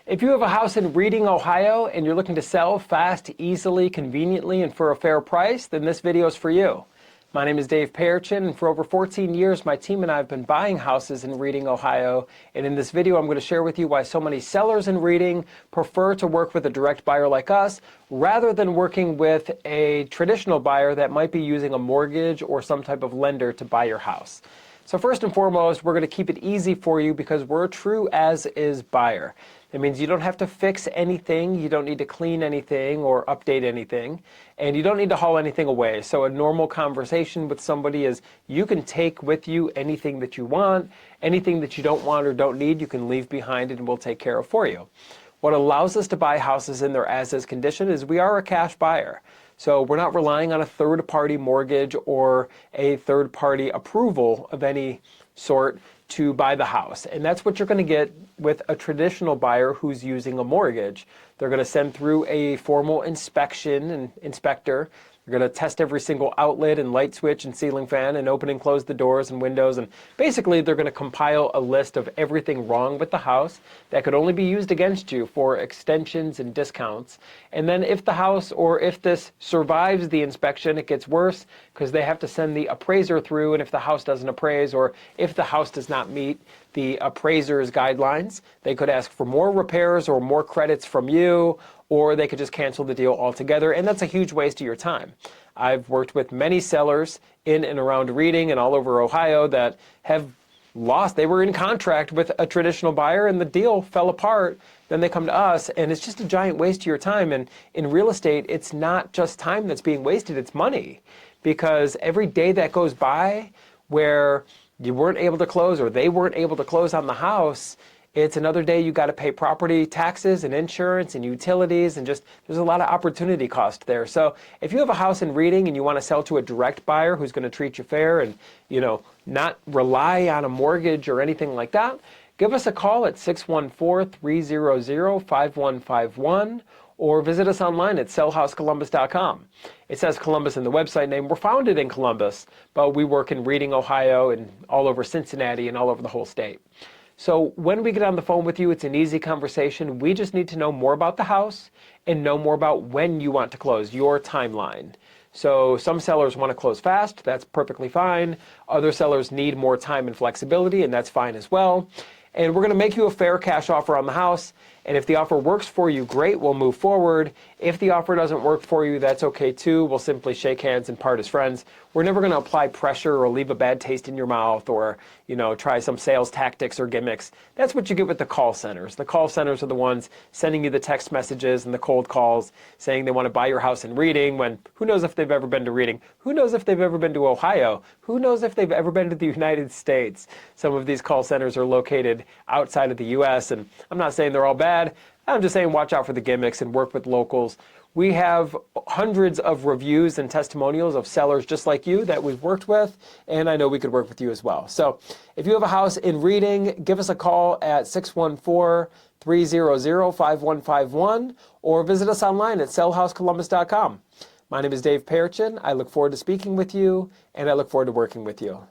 If you have a house in Reading, Ohio, and you're looking to sell fast, easily, conveniently, and for a fair price, then this video is for you. My name is Dave Perichin, and for over 14 years, my team and I have been buying houses in Reading, Ohio. And in this video, I'm going to share with you why so many sellers in Reading prefer to work with a direct buyer like us, rather than working with a traditional buyer that might be using a mortgage or some type of lender to buy your house. So first and foremost, we're going to keep it easy for you because we're a true as-is buyer. That means you don't have to fix anything, you don't need to clean anything or update anything, and you don't need to haul anything away. So a normal conversation with somebody is you can take with you anything that you want, anything that you don't want or don't need, you can leave behind and we'll take care of for you. What allows us to buy houses in their as-is condition is we are a cash buyer. So we're not relying on a third-party mortgage or a third-party approval of any sort to buy the house. And that's what you're going to get with a traditional buyer who's using a mortgage. They're going to send through a formal inspection and inspector. They're going to test every single outlet and light switch and ceiling fan and open and close the doors and windows. And basically, they're going to compile a list of everything wrong with the house that could only be used against you for extensions and discounts. And then if the house or if this survives the inspection, it gets worse because they have to send the appraiser through. And if the house doesn't appraise or if the house does not meet the appraiser's guidelines, they could ask for more repairs or more credits from you, or they could just cancel the deal altogether, and that's a huge waste of your time. I've worked with many sellers in and around Reading and all over Ohio that have lost. They were in contract with a traditional buyer and the deal fell apart. Then they come to us and it's just a giant waste of your time. And in real estate, it's not just time that's being wasted, it's money. Because every day that goes by where you weren't able to close or they weren't able to close on the house, it's another day you got to pay property taxes and insurance and utilities, and just there's a lot of opportunity cost there. So if you have a house in Reading and you want to sell to a direct buyer who's going to treat you fair and, not rely on a mortgage or anything like that, give us a call at 614-300-5151 or visit us online at sellhousecolumbus.com. It says Columbus in the website name. We're founded in Columbus, but we work in Reading, Ohio, and all over Cincinnati and all over the whole state. So when we get on the phone with you, it's an easy conversation. We just need to know more about the house and know more about when you want to close, your timeline. So some sellers want to close fast, that's perfectly fine. Other sellers need more time and flexibility, and that's fine as well. And we're going to make you a fair cash offer on the house. And if the offer works for you, great, we'll move forward. If the offer doesn't work for you, that's okay too. We'll simply shake hands and part as friends. We're never going to apply pressure or leave a bad taste in your mouth or, try some sales tactics or gimmicks. That's what you get with the call centers. The call centers are the ones sending you the text messages and the cold calls saying they want to buy your house in Reading when who knows if they've ever been to Reading? Who knows if they've ever been to Ohio? Who knows if they've ever been to the United States? Some of these call centers are located outside of the U.S., and I'm not saying they're all bad. I'm just saying watch out for the gimmicks and work with locals. We have hundreds of reviews and testimonials of sellers just like you that we've worked with, and I know we could work with you as well. So if you have a house in Reading, give us a call at 614-300-5151 or visit us online at sellhousecolumbus.com. My name is Dave Perichin. I look forward to speaking with you, and I look forward to working with you.